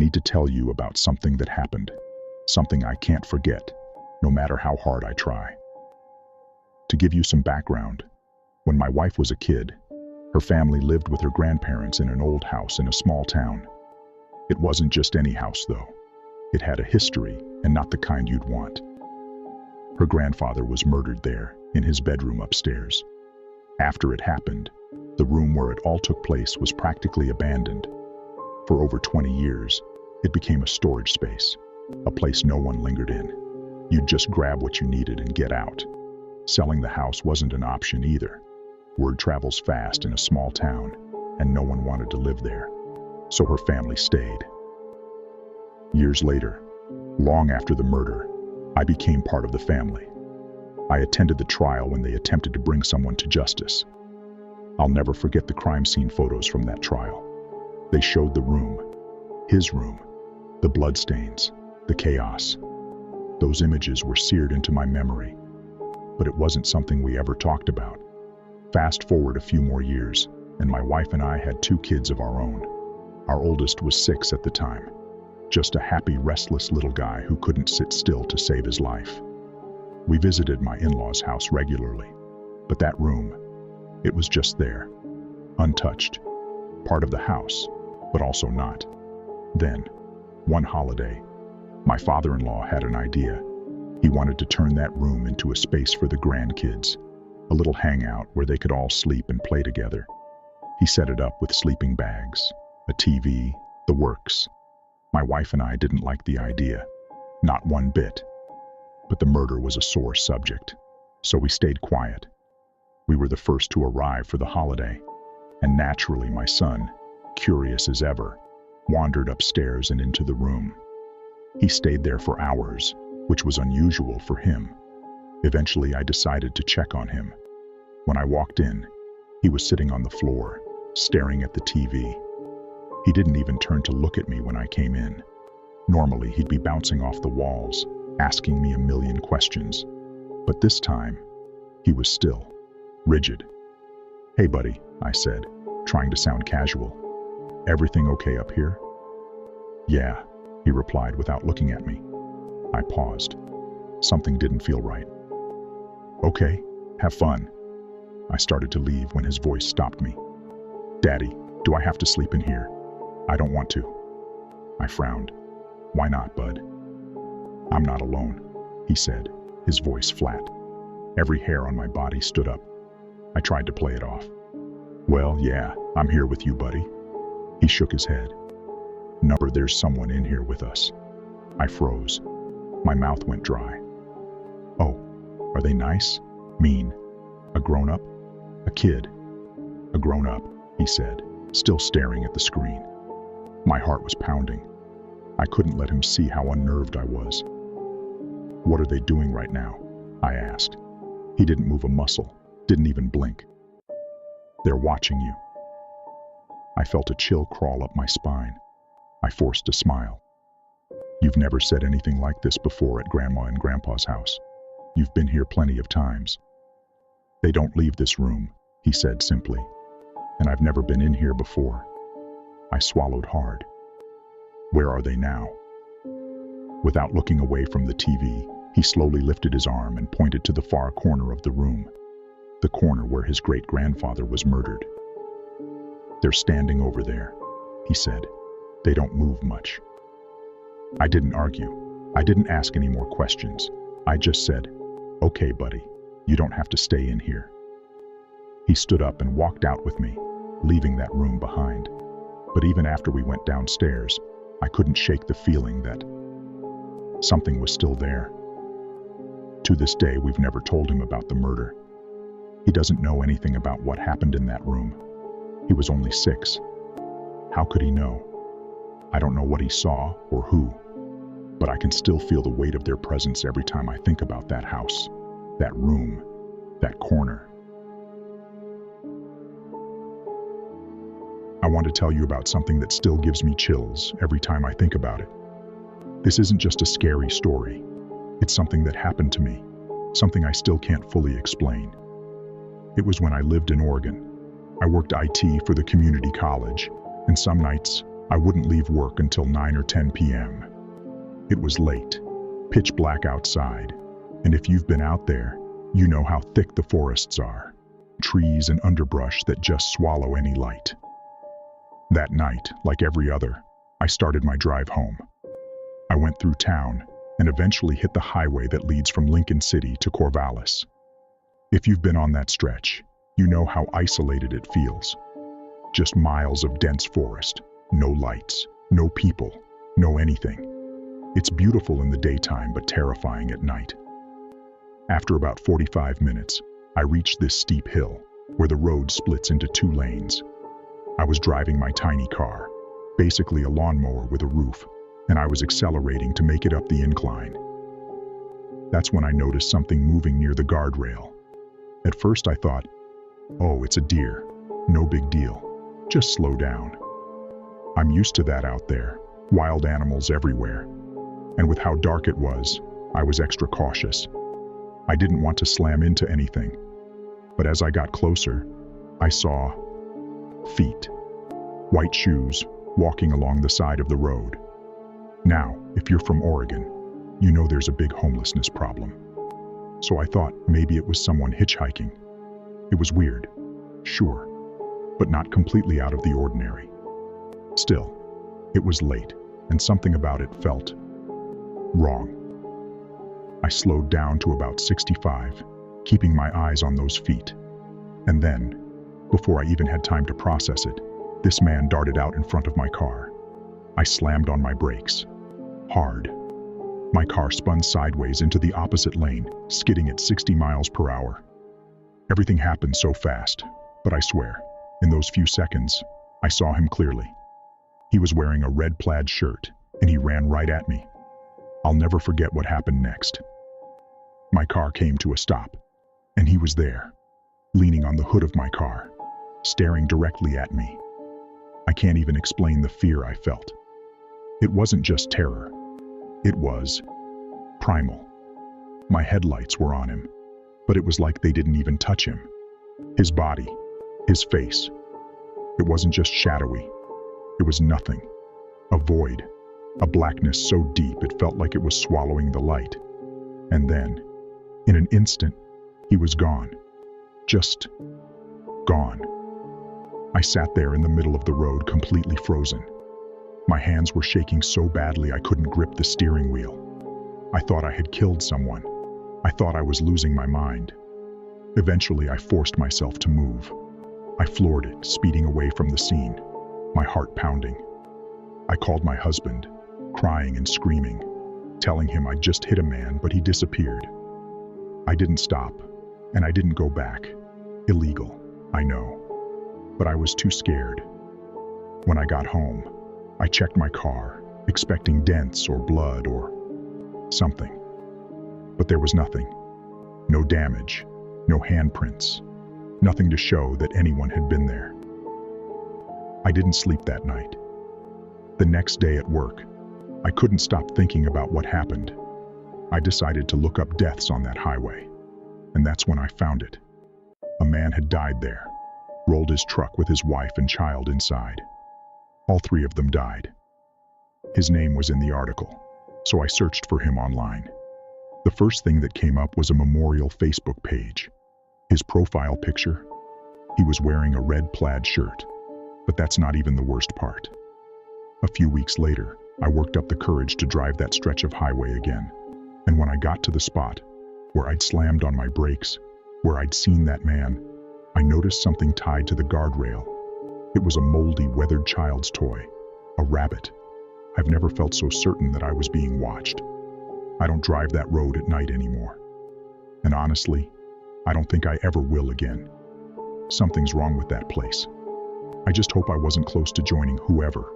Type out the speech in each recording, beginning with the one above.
need to tell you about something that happened, something I can't forget, no matter how hard I try. To give you some background, when my wife was a kid, her family lived with her grandparents in an old house in a small town. It wasn't just any house, though. It had a history, and not the kind you'd want. Her grandfather was murdered there, in his bedroom upstairs. After it happened, the room where it all took place was practically abandoned. For over 20 years, it became a storage space, a place no one lingered in. You'd just grab what you needed and get out. Selling the house wasn't an option either. Word travels fast in a small town, and no one wanted to live there. So her family stayed. Years later, long after the murder, I became part of the family. I attended the trial when they attempted to bring someone to justice. I'll never forget the crime scene photos from that trial. They showed the room, his room, the bloodstains, the chaos. Those images were seared into my memory, but it wasn't something we ever talked about. Fast forward a few more years, and my wife and I had 2 kids of our own. Our oldest was 6 at the time, just a happy, restless little guy who couldn't sit still to save his life. We visited my in-laws' house regularly, but that room, it was just there, untouched, part of the house, but also not. Then, one holiday, my father-in-law had an idea. He wanted to turn that room into a space for the grandkids, a little hangout where they could all sleep and play together. He set it up with sleeping bags, a TV, the works. My wife and I didn't like the idea, not one bit. But the murder was a sore subject, so we stayed quiet. We were the first to arrive for the holiday, and naturally my son, curious as ever, wandered upstairs and into the room. He stayed there for hours, which was unusual for him. Eventually I decided to check on him. When I walked in, he was sitting on the floor, staring at the TV. He didn't even turn to look at me when I came in. Normally he'd be bouncing off the walls, asking me a million questions. But this time, he was still, rigid. "Hey buddy," I said, trying to sound casual. "Everything okay up here?" "Yeah," he replied without looking at me. I paused. Something didn't feel right. "Okay, have fun." I started to leave when his voice stopped me. "Daddy, do I have to sleep in here?" "I don't want to." I frowned. "Why not, bud?" "I'm not alone," he said, his voice flat. Every hair on my body stood up. I tried to play it off. "Well, yeah, I'm here with you, buddy." He shook his head. "No, there's someone in here with us." I froze. My mouth went dry. "Oh, are they nice? Mean? A grown-up? A kid?" "A grown-up," he said, still staring at the screen. My heart was pounding. I couldn't let him see how unnerved I was. "What are they doing right now?" I asked. He didn't move a muscle, didn't even blink. "They're watching you." I felt a chill crawl up my spine. I forced a smile. "You've never said anything like this before at Grandma and Grandpa's house. You've been here plenty of times." "They don't leave this room," he said simply. "And I've never been in here before." I swallowed hard. "Where are they now?" Without looking away from the TV, he slowly lifted his arm and pointed to the far corner of the room, the corner where his great-grandfather was murdered. "They're standing over there," he said. "They don't move much." I didn't argue. I didn't ask any more questions. I just said, "Okay, buddy, you don't have to stay in here." He stood up and walked out with me, leaving that room behind. But even after we went downstairs, I couldn't shake the feeling that something was still there. To this day, we've never told him about the murder. He doesn't know anything about what happened in that room. He was only 6. How could he know? I don't know what he saw or who, but I can still feel the weight of their presence every time I think about that house, that room, that corner. I want to tell you about something that still gives me chills every time I think about it. This isn't just a scary story. It's something that happened to me, something I still can't fully explain. It was when I lived in Oregon. I worked IT for the community college, and some nights I wouldn't leave work until 9 or 10 p.m. It was late, pitch black outside, and if you've been out there, you know how thick the forests are. Trees and underbrush that just swallow any light. That night, like every other, I started my drive home. I went through town and eventually hit the highway that leads from Lincoln City to Corvallis. If you've been on that stretch, you know how isolated it feels. Just miles of dense forest, no lights, no people, no anything. It's beautiful in the daytime but terrifying at night. After about 45 minutes, I reached this steep hill where the road splits into 2 lanes. I was driving my tiny car, basically a lawnmower with a roof, and I was accelerating to make it up the incline. That's when I noticed something moving near the guardrail. At first I thought, oh, it's a deer, no big deal, just slow down. I'm used to that out there, wild animals everywhere. And with how dark it was, I was extra cautious. I didn't want to slam into anything. But as I got closer, I saw feet, white shoes, walking along the side of the road. Now, if you're from Oregon, you know there's a big homelessness problem. So I thought maybe it was someone hitchhiking. It was weird, sure, but not completely out of the ordinary. Still, it was late, and something about it felt wrong. I slowed down to about 65, keeping my eyes on those feet. And then, before I even had time to process it, this man darted out in front of my car. I slammed on my brakes. Hard. My car spun sideways into the opposite lane, skidding at 60 miles per hour. Everything happened so fast, but I swear, in those few seconds, I saw him clearly. He was wearing a red plaid shirt, and he ran right at me. I'll never forget what happened next. My car came to a stop, and he was there, leaning on the hood of my car, staring directly at me. I can't even explain the fear I felt. It wasn't just terror. It was primal. My headlights were on him, but it was like they didn't even touch him. His body, his face. It wasn't just shadowy. It was nothing. A void. A blackness so deep it felt like it was swallowing the light. And then, in an instant, he was gone. Just gone. I sat there in the middle of the road, completely frozen. My hands were shaking so badly I couldn't grip the steering wheel. I thought I had killed someone. I thought I was losing my mind. Eventually, I forced myself to move. I floored it, speeding away from the scene, my heart pounding. I called my husband, crying and screaming, telling him I'd just hit a man, but he disappeared. I didn't stop, and I didn't go back. Illegal, I know. But I was too scared. When I got home, I checked my car, expecting dents or blood or something. But there was nothing. No damage, no handprints, nothing to show that anyone had been there. I didn't sleep that night. The next day at work, I couldn't stop thinking about what happened. I decided to look up deaths on that highway, and that's when I found it. A man had died there, rolled his truck with his wife and child inside. All 3 of them died. His name was in the article, so I searched for him online. The first thing that came up was a memorial Facebook page. His profile picture? He was wearing a red plaid shirt, but that's not even the worst part. A few weeks later, I worked up the courage to drive that stretch of highway again, and when I got to the spot, where I'd slammed on my brakes, where I'd seen that man, I noticed something tied to the guardrail. It was a moldy, weathered child's toy, a rabbit. I've never felt so certain that I was being watched. I don't drive that road at night anymore. And honestly, I don't think I ever will again. Something's wrong with that place. I just hope I wasn't close to joining whoever,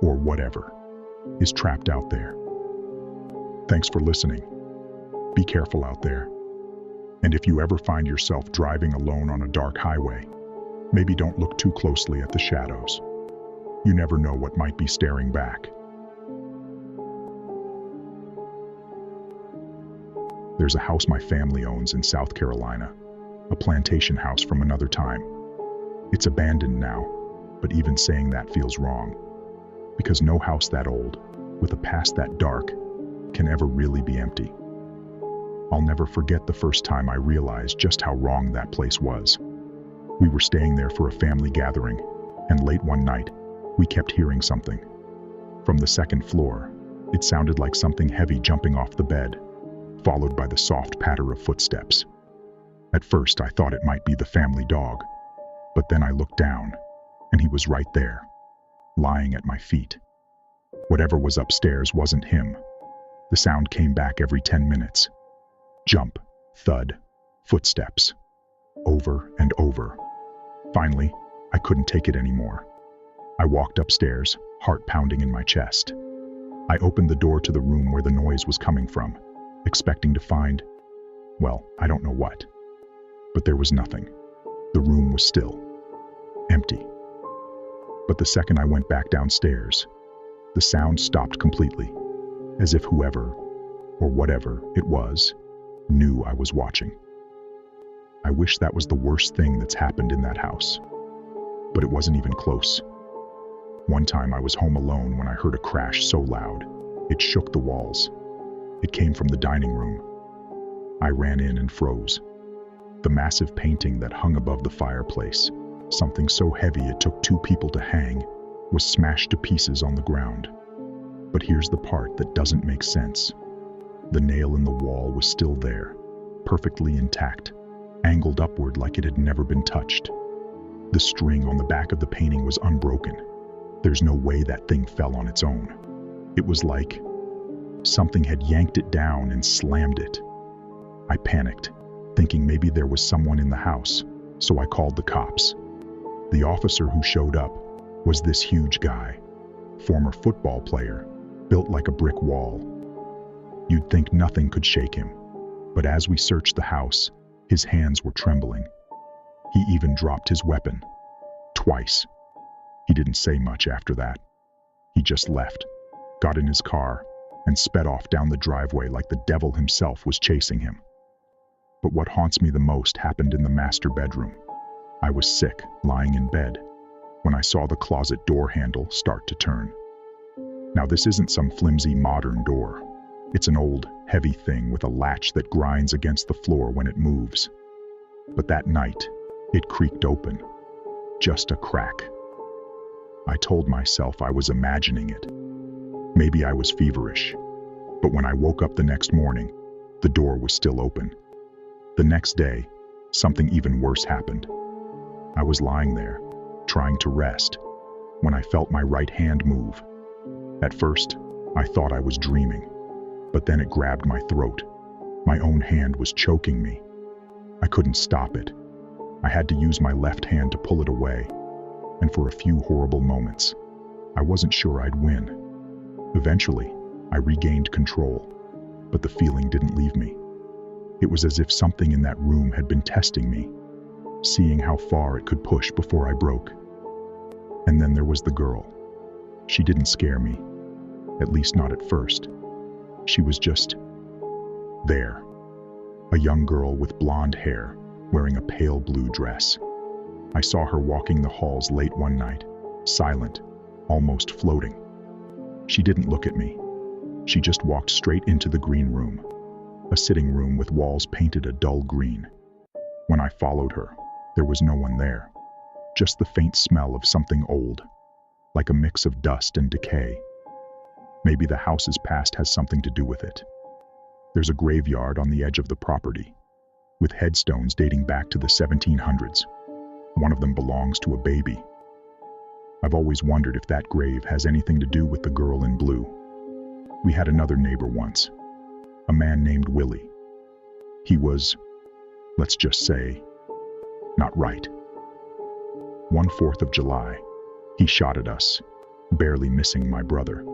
or whatever, is trapped out there. Thanks for listening. Be careful out there. And if you ever find yourself driving alone on a dark highway, maybe don't look too closely at the shadows. You never know what might be staring back. There's a house my family owns in South Carolina, a plantation house from another time. It's abandoned now, but even saying that feels wrong. because no house that old, with a past that dark, can ever really be empty. I'll never forget the first time I realized just how wrong that place was. We were staying there for a family gathering, and late one night, we kept hearing something. From the second floor, it sounded like something heavy jumping off the bed, followed by the soft patter of footsteps. At first, I thought it might be the family dog, but then I looked down, and he was right there, lying at my feet. Whatever was upstairs wasn't him. The sound came back every 10 minutes. Jump, thud, footsteps. Over and over. Finally, I couldn't take it anymore. I walked upstairs, heart pounding in my chest. I opened the door to the room where the noise was coming from, expecting to find, well, I don't know what. But there was nothing. The room was still. Empty. But the second I went back downstairs, the sound stopped completely, as if whoever, or whatever it was, knew I was watching. I wish that was the worst thing that's happened in that house. But it wasn't even close. One time I was home alone when I heard a crash so loud, it shook the walls. It came from the dining room. I ran in and froze. The massive painting that hung above the fireplace, something so heavy it took 2 people to hang, was smashed to pieces on the ground. But here's the part that doesn't make sense. The nail in the wall was still there, perfectly intact, angled upward like it had never been touched. The string on the back of the painting was unbroken. There's no way that thing fell on its own. It was like something had yanked it down and slammed it. I panicked, thinking maybe there was someone in the house, so I called the cops. The officer who showed up was this huge guy, former football player, built like a brick wall. You'd think nothing could shake him, but as we searched the house, his hands were trembling. He even dropped his weapon. Twice. He didn't say much after that. He just left, got in his car, and sped off down the driveway like the devil himself was chasing him. But what haunts me the most happened in the master bedroom. I was sick, lying in bed, when I saw the closet door handle start to turn. Now this isn't some flimsy modern door. It's an old, heavy thing with a latch that grinds against the floor when it moves. But that night, it creaked open. Just a crack. I told myself I was imagining it. Maybe I was feverish. But when I woke up the next morning, the door was still open. The next day, something even worse happened. I was lying there, trying to rest, when I felt my right hand move. At first, I thought I was dreaming, but then it grabbed my throat. My own hand was choking me. I couldn't stop it. I had to use my left hand to pull it away, and for a few horrible moments, I wasn't sure I'd win. Eventually, I regained control, but the feeling didn't leave me. It was as if something in that room had been testing me, seeing how far it could push before I broke. And then there was the girl. She didn't scare me, at least not at first. She was just there. A young girl with blonde hair, wearing a pale blue dress. I saw her walking the halls late one night, silent, almost floating. She didn't look at me. She just walked straight into the green room, a sitting room with walls painted a dull green. When I followed her, there was no one there, just the faint smell of something old, like a mix of dust and decay. Maybe the house's past has something to do with it. There's a graveyard on the edge of the property, with headstones dating back to the 1700s. One of them belongs to a baby. I've always wondered if that grave has anything to do with the girl in blue. We had another neighbor once, a man named Willie. He was, let's just say, not right. One 4th of July, he shot at us, barely missing my brother.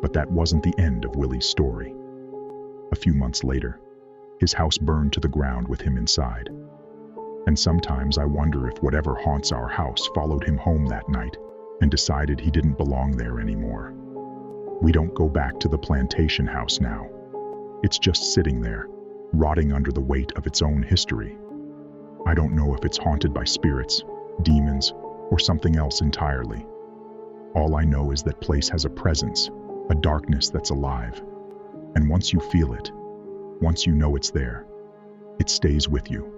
But that wasn't the end of Willie's story. A few months later, his house burned to the ground with him inside. And sometimes I wonder if whatever haunts our house followed him home that night and decided he didn't belong there anymore. We don't go back to the plantation house now. It's just sitting there, rotting under the weight of its own history. I don't know if it's haunted by spirits, demons, or something else entirely. All I know is that place has a presence, a darkness that's alive. And once you feel it, once you know it's there, it stays with you.